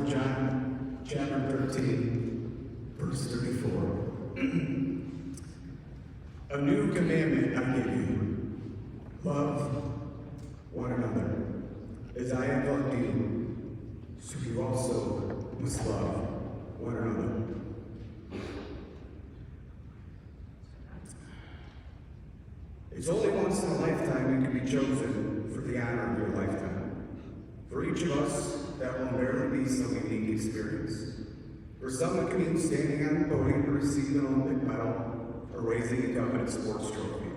John chapter 13, verse 34. A new commandment I give you, love one another. As I have loved you, so you also must love one another. It's only once in a lifetime you can be chosen for the honor of your lifetime. For each of us, that will invariably be some unique experience. For some, it can mean standing on the podium to receive an Olympic medal or raising a coveted sports trophy.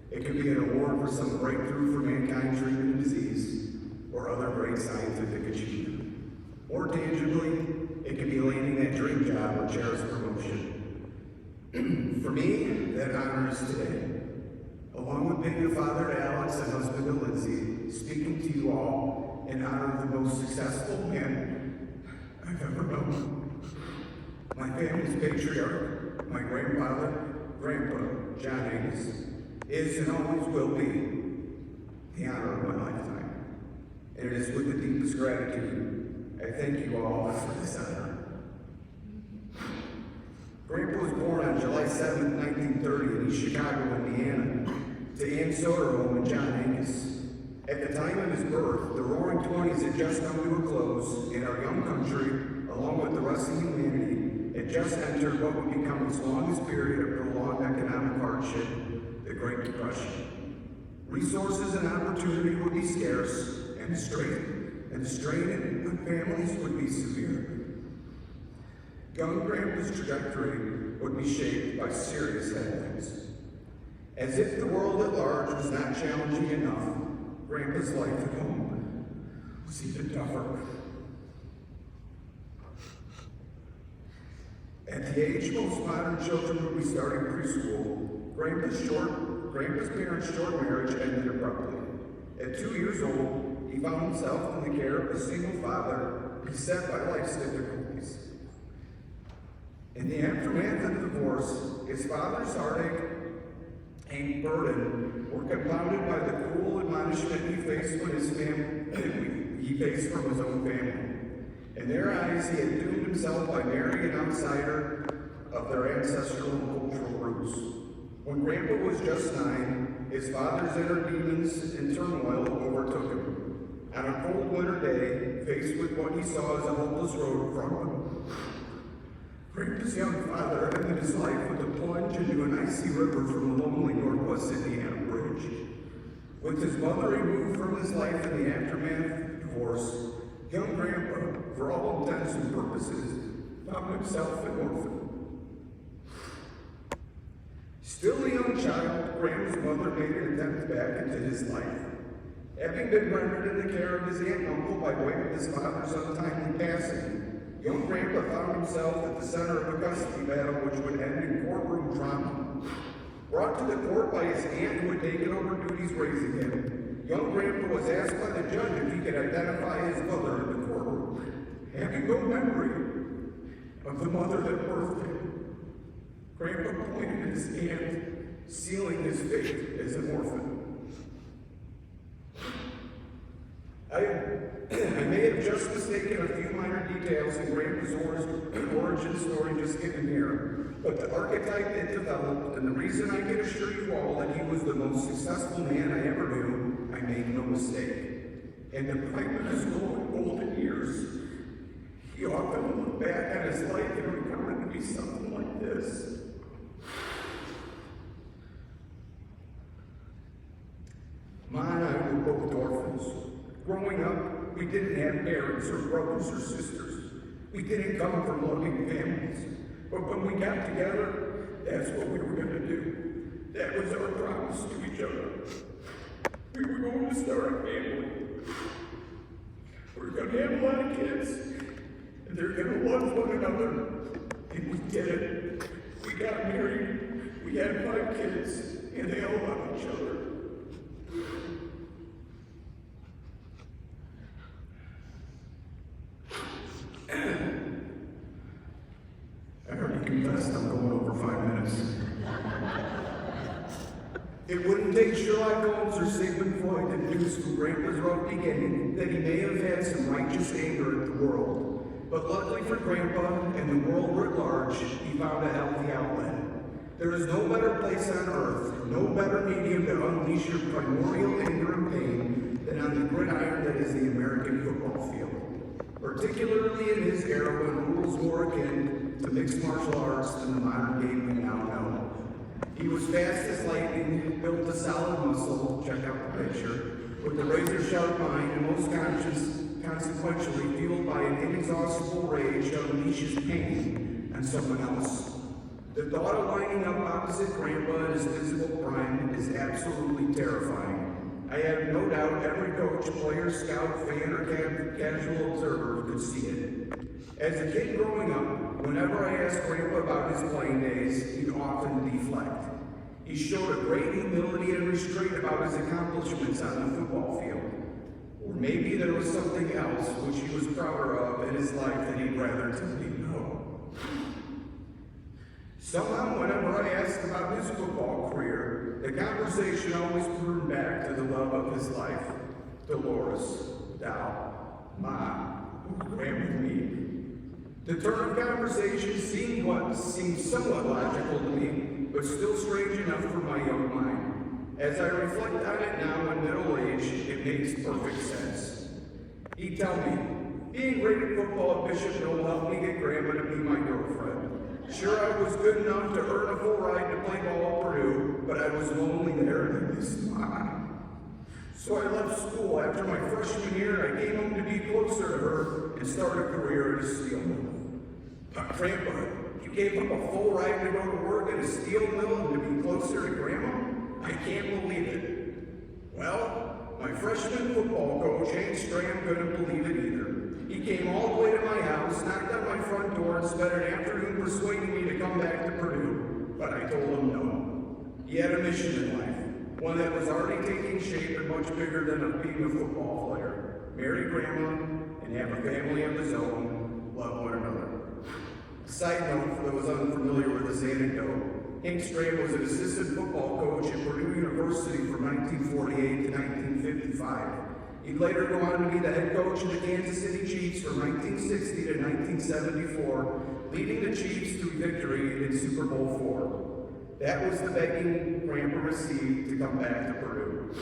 It could be an award for some breakthrough for mankind treating a disease or other great scientific achievement. More tangibly, it could be landing that dream job or cherished promotion. For me, that honor is today. Along with being a father to Alex and husband to Lindsay, speaking to you all in honor of the most successful man I've ever known. My family's patriarch, my grandfather, Grandpa, John Angyus, is and always will be the honor of my lifetime. And it is with the deepest gratitude I thank you all for this honor. Grandpa was born on July 7, 1930 in East Chicago, Indiana, to Ann Soderholm and John Angyus. At the time of his birth, the Roaring '20s had just come to a close, and our young country, along with the rest of humanity, had just entered what would become its longest period of prolonged economic hardship, the Great Depression. Resources and opportunity would be scarce, and the strain on families would be severe. Young Grandpa's trajectory would be shaped by serious headwinds. As if the world at large was not challenging enough, Grandpa's life at home was even tougher. At the age most modern children would be starting preschool, Grandpa's parents' short marriage ended abruptly. At 2 years old, he found himself in the care of a single father beset by life's difficulties. In the aftermath of the divorce, his father's heartache and burden were compounded by the cruel admonishment he faced from his own family. In their eyes, he had doomed himself by marrying an outsider of their ancestral and cultural roots. When Grandpa was just 9, his father's inner demons and turmoil overtook him. On a cold winter day, faced with what he saw as a hopeless road in front of him, Grandpa's young father ended his life with a plunge into an icy river from the lonely Northwest Indiana bridge. With his mother removed from his life in the aftermath of the divorce, young Grandpa, for all intents and purposes, found himself an orphan. Still a young child, Grandpa's mother made an attempt back into his life. Having been rendered in the care of his aunt and uncle by way of his father's untimely passing, young Grandpa found himself at the center of a custody battle which would end in courtroom drama. Brought to the court by his aunt who had taken over duties raising him, young Grandpa was asked by the judge if he could identify his mother in the courtroom. Having no memory of the mother that birthed him, Grandpa pointed at his aunt, sealing his fate as an orphan. I may have just mistaken a few minor details in Grandpa's origin story just given here, but the archetype it developed, and the reason I can assure you all that he was the most successful man I ever knew, I made no mistake. In the prime of his golden years, he often would look back at his life and remember it to be something like this. Ma and I were both orphans. Growing up, we didn't have parents or brothers or sisters. We didn't come from loving families. But when we got together, that's what we were going to do. That was our promise to each other. We were going to start a family. We're going to have a lot of kids, and they're going to love one another. And we did it. We got married. We had 5 kids, and they all love each other. I already confessed I'm going over 5 minutes. It wouldn't take Sherlock Holmes or Sigmund Freud to deduce from Grandpa's rough beginning that he may have had some righteous anger at the world. But luckily for Grandpa and the world writ large, he found a healthy outlet. There is no better place on earth, no better medium to unleash your primordial anger and pain than on the gridiron that is the American football field. Particularly in his era when rules more akin to mixed martial arts than the modern game we now know. He was fast as lightning, built a solid muscle, check out the picture, with a razor-sharp mind and most consequentially fueled by an inexhaustible rage to unleash his pain on someone else. The thought of lining up opposite Grandpa in his physical prime is absolutely terrifying. I have no doubt every coach, player, scout, fan, or casual observer could see it. As a kid growing up, whenever I asked Grandpa about his playing days, he'd often deflect. He showed a great humility and restraint about his accomplishments on the football field. Or maybe there was something else which he was prouder of in his life that he'd rather tell me no. Somehow, whenever I asked about his football career, the conversation always turned back to the love of his life, Dolores, Dal, Mom, who ran with me. The turn of conversation seemed somewhat logical to me, but still strange enough for my young mind. As I reflect on it now in middle age, it makes perfect sense. He'd tell me, being great at football at Bishop Mill helped me get Grandma to be my girlfriend. Sure, I was good enough to earn a full ride to play ball at Purdue, but I was lonely there and I missed Mom. So I left school after my freshman year. I came home to be closer to her and start a career at a steel mill. Grandpa, you gave up a full ride to go to work at a steel mill and to be closer to Grandma? I can't believe it. Well, my freshman football coach, Hank Stram, couldn't believe it either. He came all the way to my house, knocked on my front door, and spent an afternoon persuading me to come back to Purdue. But I told him no. He had a mission in life, one that was already taking shape and much bigger than being a football player. Marry Grandma and have a family of his own, love one another. Side note, for those unfamiliar with this anecdote, Hank Stram was an assistant football coach at Purdue University from 1948 to 1955. He'd later go on to be the head coach of the Kansas City Chiefs from 1960 to 1974, leading the Chiefs to victory in Super Bowl IV. That was the begging Grandpa received to come back to Purdue.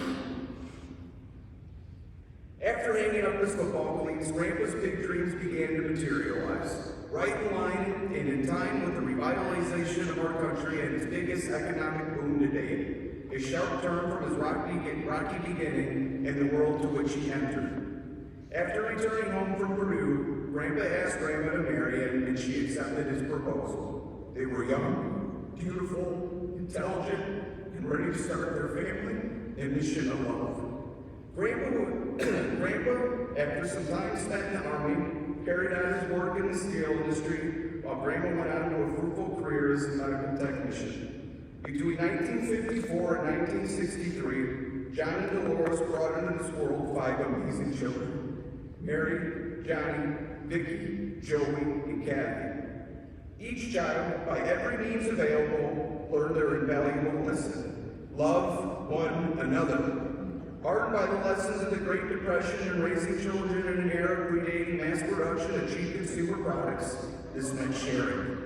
After hanging up his football cleats, Grandpa's big dreams began to materialize. Right in line and in time with the revitalization of our country and its biggest economic boom to date, a sharp turn from his rocky beginning and the world to which he entered. After returning home from Purdue, Grandpa asked Grandma to marry him, and she accepted his proposal. They were young, beautiful, intelligent, and ready to start their family and mission of love. Grandpa, after some time spent in the Army, carried on his work in the steel industry, while Grandma went on to a fruitful career as a medical technician. Between 1954 and 1963, John and Dolores brought into this world 5 amazing children: Mary, Johnny, Vicky, Joey, and Kathy. Each child, by every means available, learned their invaluable lesson: love one another. Hardened by the lessons of the Great Depression and raising children in an era predating mass production of cheap consumer products, this meant sharing.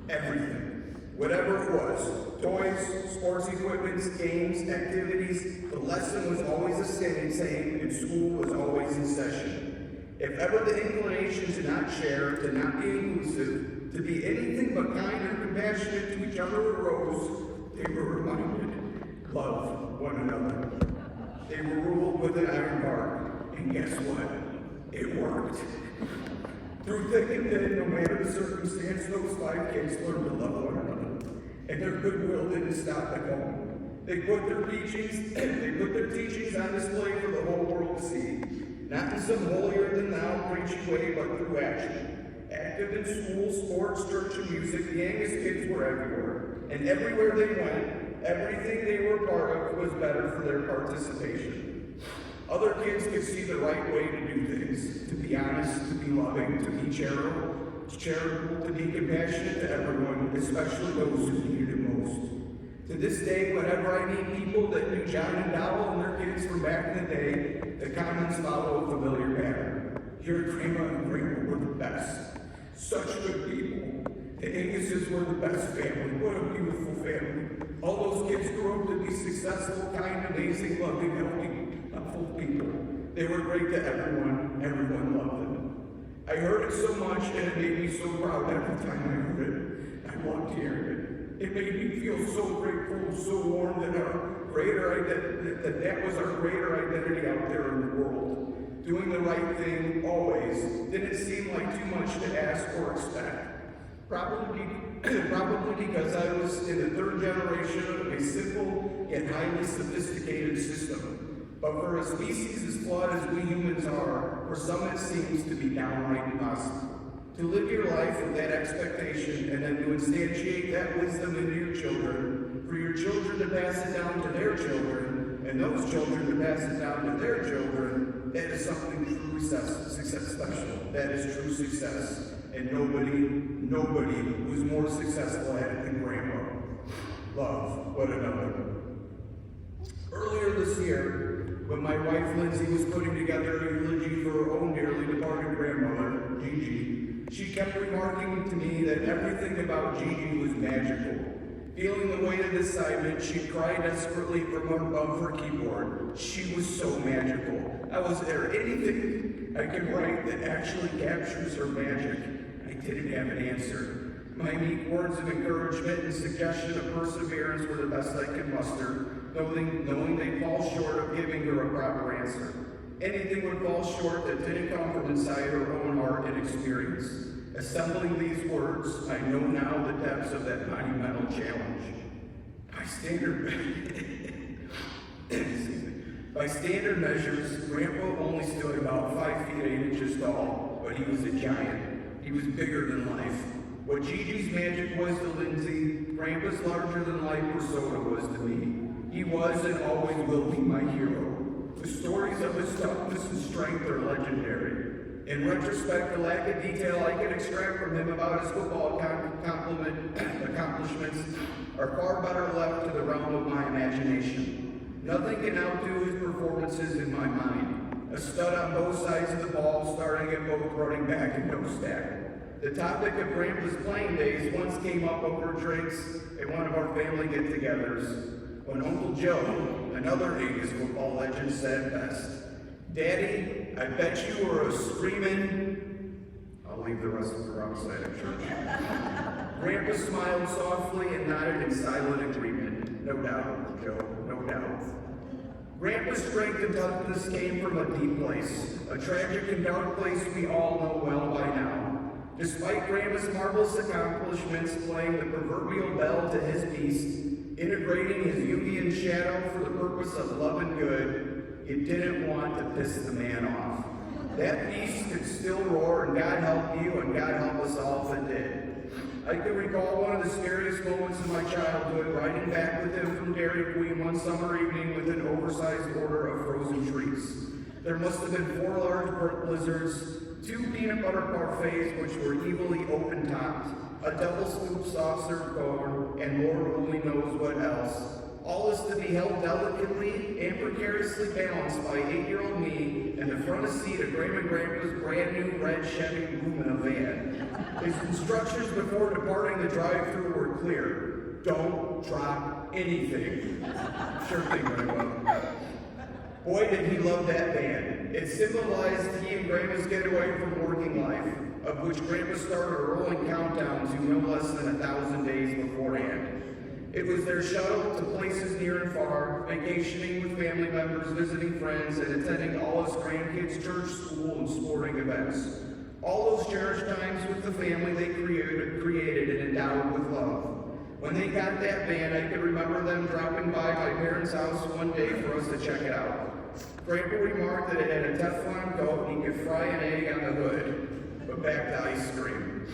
Everything. Whatever it was, toys, sports equipment, games, activities, the lesson was always the same, and school was always in session. If ever the inclination to not share, to not be inclusive, to be anything but kind and compassionate to each other arose, they were reminded, love one another. They were ruled with an iron bar, and guess what? It worked. Through thick and thin, no matter the circumstance, those 5 kids learned to love one another, and their goodwill didn't stop at home. They put their teachings on display for the whole world to see, not in some holier-than-thou preachy way, but through action. Active in school, sports, church, and music, the Angyus kids were everywhere, and everywhere they went, everything they were part of was better for their participation. Other kids could see the right way to do things, to be honest, to be loving, to be charitable, to be compassionate to everyone, especially those who needed it most. To this day, whenever I meet people that knew John and Dowell and their kids from back in the day, the comments follow a familiar pattern. Your Grandma and Grandpa were the best. Such good people. The Angyuses were the best family. What a beautiful family. All those kids grew up to be successful, kind, amazing, loving, helpful people. They were great to everyone. Everyone loved them. I heard it so much and it made me so proud every time I heard it. I loved hearing it. It made me feel so grateful, so warm that that was our greater identity out there in the world. Doing the right thing always didn't seem like too much to ask or expect. Probably because I was in the third generation of a simple yet highly sophisticated system. But for a species as flawed as we humans are, for some it seems to be downright impossible. To live your life with that expectation and then to instantiate that wisdom into your children, for your children to pass it down to their children, and those children to pass it down to their children, that is something truly success special. That is true success. And nobody was more successful at it than Grandpa. Love, what another. Earlier this year, when my wife Lindsay was putting together a eulogy for her own dearly departed grandmother, Gigi, she kept remarking to me that everything about Gigi was magical. Feeling the weight of the assignment, she cried desperately from above her keyboard. She was so magical. Was there anything I could write that actually captures her magic? I didn't have an answer. My meek words of encouragement and suggestion of perseverance were the best I could muster, knowing they fall short of giving her a proper answer. Anything would fall short that didn't come from inside her own heart and experience. Assembling these words, I know now the depths of that monumental challenge. By standard measures, Grandpa only stood about 5 feet 8 inches tall, but he was a giant. He was bigger than life. What Gigi's magic was to Lindsay, Grandpa's larger-than-life persona was to me. He was and always will be my hero. The stories of his toughness and strength are legendary. In retrospect, the lack of detail I can extract from him about his football accomplishments are far better left to the realm of my imagination. Nothing can outdo his performances in my mind. A stud on both sides of the ball, starting at both running back and no stack. The topic of Grandpa's playing days once came up over drinks at one of our family get-togethers, when Uncle Joe, another Angyus football legend, said best, "Daddy, I bet you were a screamin'..." I'll leave the rest for outside of church. Grandpa smiled softly and nodded in silent agreement. No doubt, Uncle Joe, no doubt. Grandpa's strength and toughness came from a deep place, a tragic and dark place we all know well by now. Despite Grandpa's marvelous accomplishments playing the proverbial bell to his beast, integrating his Jungian shadow for the purpose of love and good, it didn't want to piss the man off. That beast could still roar, and God help you, and God help us all if it did. I can recall one of the scariest moments of my childhood, riding back with him from Dairy Queen one summer evening with an oversized order of frozen treats. There must have been 4 large blizzards, 2 peanut butter parfaits which were evilly open-topped, a double scoop soft-serve cone, and Lord only knows what else. All is to be held delicately and precariously balanced by 8-year-old me in the front seat of Grandpa's brand new red Chevy Lumina van. His instructions before departing the drive-thru were clear. Don't drop anything. Sure thing, Grandpa. Boy, did he love that van. It symbolized he and Grandpa's getaway from working life, of which Grandpa started a rolling countdown to no less than 1,000 days beforehand. It was their shuttle to places near and far, vacationing with family members, visiting friends, and attending all his grandkids' church, school, and sporting events. All those cherished times with the family they created and endowed with love. When they got that van, I could remember them dropping by my parents' house one day for us to check it out. Grandpa remarked that it had a Teflon coat and he could fry an egg on the hood. But back to ice cream.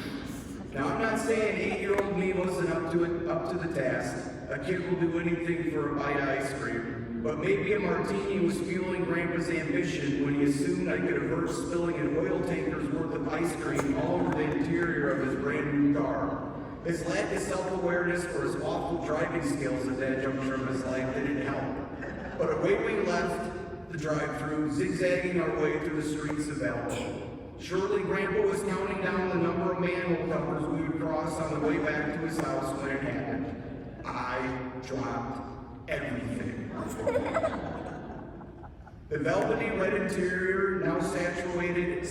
Now, I'm not saying 8-year-old me wasn't up to the task. A kid will do anything for a bite of ice cream. But maybe a martini was fueling Grandpa's ambition when he assumed I could avert spilling an oil tanker's worth of ice cream all over the interior of his brand new car. His lack of self-awareness or his awful driving skills at that juncture of his life didn't help. But away we left the drive-thru, zigzagging our way through the streets of Valparaiso. Surely Grandpa was counting down the number of manhole covers we would cross on the way back to his house when it happened. I dropped everything. The velvety red interior, now saturated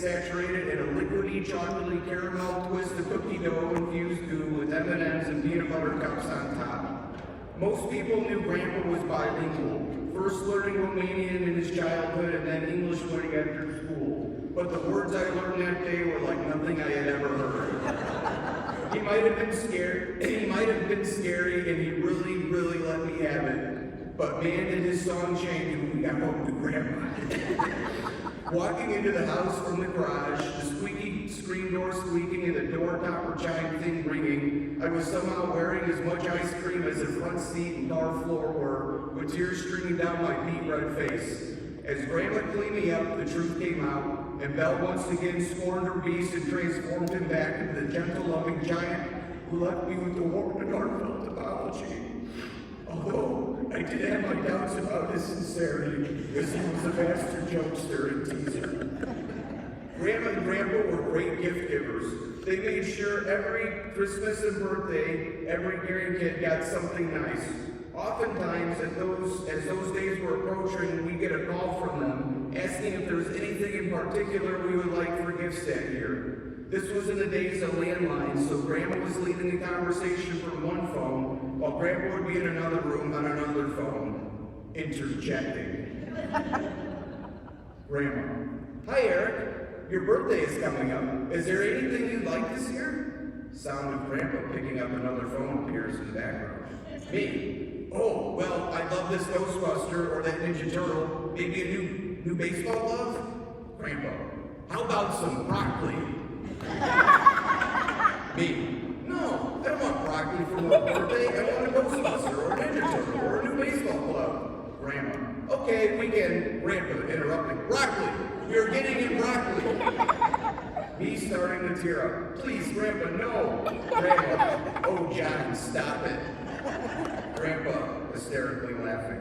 in a liquidy, chocolatey caramel twist of cookie dough infused goo with M&Ms and peanut butter cups on top. Most people knew Grandpa was bilingual, first learning Romanian in his childhood and then English when he entered school. But the words I learned that day were like nothing I had ever heard. He might have been scared, and he might have been scary, and he really, really let me have it. But man, did his song change when we got home to Grandma. Walking into the house from the garage, the squeaky screen door squeaking and the door topper chime thing ringing, I was somehow wearing as much ice cream as the front seat and car floor were, with tears streaming down my beet red face. As Grandma cleaned me up, the truth came out, and Belle once again scorned her beast and transformed him back into the gentle, loving giant who left me with the warm and heartfelt apology. Although I did have my doubts about his sincerity, as he was a master jokester and teaser. Grandma and Grandpa were great gift givers. They made sure every Christmas and birthday, every grandkid got something nice. Oftentimes, as those days were approaching, we'd get a call from them asking if there was anything in particular we would like for gifts that year. This was in the days of landlines, so Grandma was leading the conversation from one phone, while Grandpa would be in another room on another phone, interjecting. Grandma: "Hi, Erik. Your birthday is coming up. Is there anything you'd like this year?" Sound of Grandpa picking up another phone appears in the background. Me: "Oh, well, I love this Ghostbuster or that Ninja Turtle. Maybe a new baseball glove?" Grandpa: "How about some broccoli?" Me: "No, I don't want broccoli for my birthday. I want a Ghostbuster or a Ninja Turtle or a new baseball glove." Grandma: "Okay, weekend." Grandpa interrupting: "Broccoli! You're getting in broccoli." Me starting to tear up. "Please, Grandpa, no." Grandma: "Oh, John, stop it." Grandpa hysterically laughing.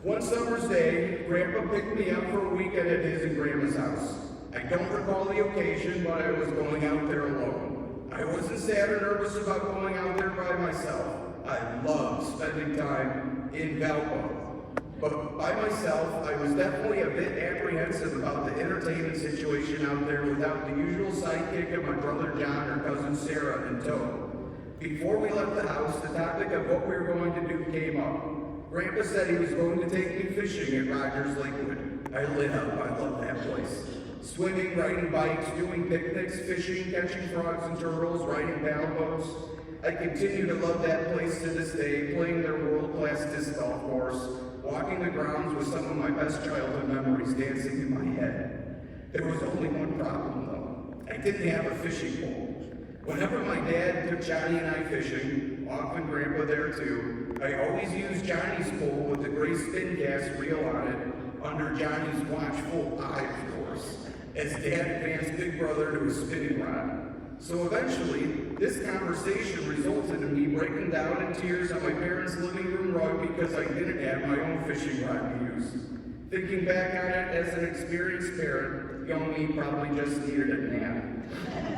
One summer's day, Grandpa picked me up for a weekend at his and Grandma's house. I don't recall the occasion, but I was going out there alone. I wasn't sad or nervous about going out there by myself. I loved spending time in Valparaiso. But by myself, I was definitely a bit apprehensive about the entertainment situation out there without the usual sidekick of my brother John or cousin Sarah in tow. Before we left the house, the topic of what we were going to do came up. Grandpa said he was going to take me fishing at Rogers Lakewood. I lit up. I love that place. Swimming, riding bikes, doing picnics, fishing, catching frogs and turtles, riding paddle boats. I continue to love that place to this day, playing their world-class disc golf course, walking the grounds with some of my best childhood memories dancing in my head. There was only one problem, though. I didn't have a fishing pole. Whenever my dad took Johnny and I fishing, often Grandpa there too, I always used Johnny's pole with the gray spin cast reel on it, under Johnny's watchful eye, of course, as Dad advanced Big Brother to a spinning rod. So eventually, this conversation resulted in me breaking down in tears on my parents' living room rug because I didn't have my own fishing rod to use. Thinking back on it as an experienced parent, young me probably just needed a nap.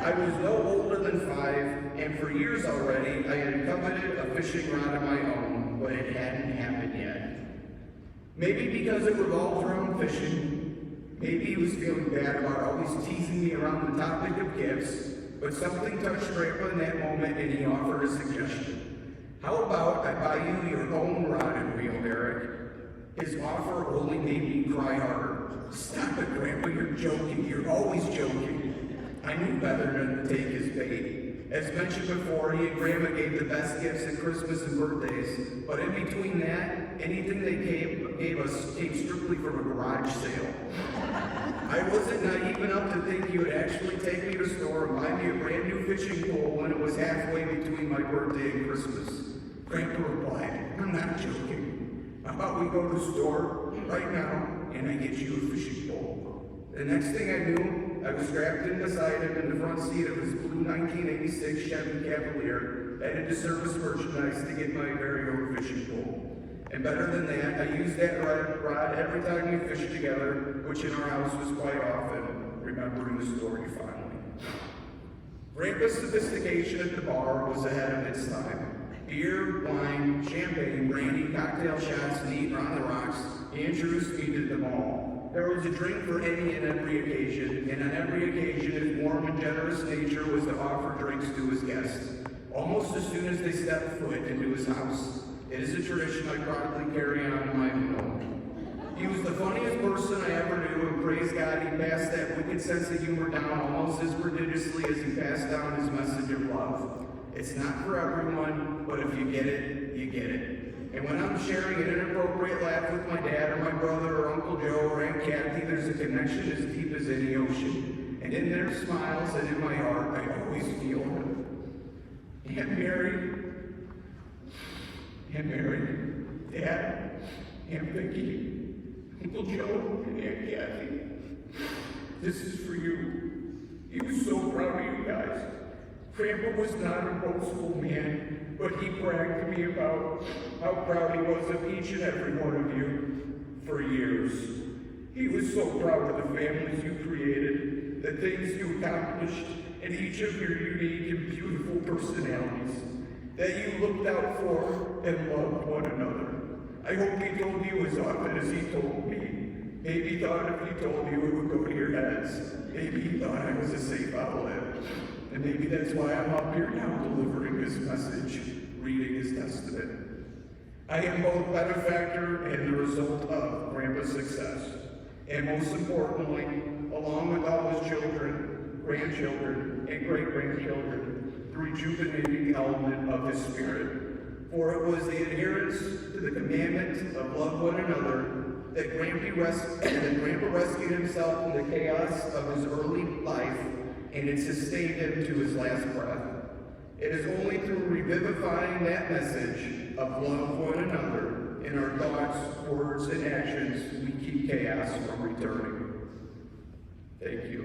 I was no older than 5, and for years already, I had coveted a fishing rod of my own, but it hadn't happened yet. Maybe because it revolved around fishing, maybe he was feeling bad about always teasing me around the topic of gifts, but something touched Grandpa in that moment and he offered a suggestion. How about I buy you your own rod and reel, Erik? His offer only made me cry harder. Stop it, Grandpa, you're joking. You're always joking. I knew better than to take his bait. As mentioned before, he and Grandma gave the best gifts at Christmas and birthdays, but in between that, anything they gave us came strictly from a garage sale. I wasn't naive enough to think he would actually take me to the store and buy me a brand new fishing pole when it was halfway between my birthday and Christmas. Grandpa replied, I'm not joking. How about we go to the store right now and I get you a fishing pole? The next thing I knew, I was strapped in beside him in the front seat of his blue 1986 Chevy Cavalier, headed to Service Merchandise to get my very own fishing pole. And better than that, I used that rod every time we fished together, which in our house was quite often, Grandpa's sophistication at the bar was ahead of its time. Beer, wine, champagne, brandy, cocktail shots, neat on the rocks, Andrews needed them all. There was a drink for any and every occasion, and on every occasion his warm and generous nature was to offer drinks to his guests, almost as soon as they stepped foot into his house. It is a tradition I proudly carry on in my home. He was the funniest person I ever knew, and praise God, he passed that wicked sense of humor down almost as prodigiously as he passed down his message of love. It's not for everyone, but if you get it, you get it. And when I'm sharing an inappropriate laugh with my dad or my brother or Uncle Joe or Aunt Kathy, there's a connection as deep as any ocean. And in their smiles and in my heart, I always feel them. Aunt Mary, Dad, Aunt Vicky, Uncle Joe, and Aunt Kathy, this is for you. He was so proud of you guys. Grandpa was not a boastful man, but he bragged to me about how proud he was of each and every one of you for years. He was so proud of the families you created, the things you accomplished, and each of your unique and beautiful personalities that you looked out for and loved one another. I hope he told you as often as he told me. Maybe he thought if he told you it would go to your heads. Maybe he thought I was a safe outlet. And maybe that's why I'm up here now delivering his message, reading his testament. I am both benefactor and the result of Grandpa's success. And most importantly, along with all his children, grandchildren, and great-grandchildren, the rejuvenating element of his spirit. For it was the adherence to the commandment of love one another that Grandpa rescued himself from the chaos of his early life, and it sustained him to his last breath. It is only through revivifying that message of love one another in our thoughts, words, and actions we keep chaos from returning. Thank you.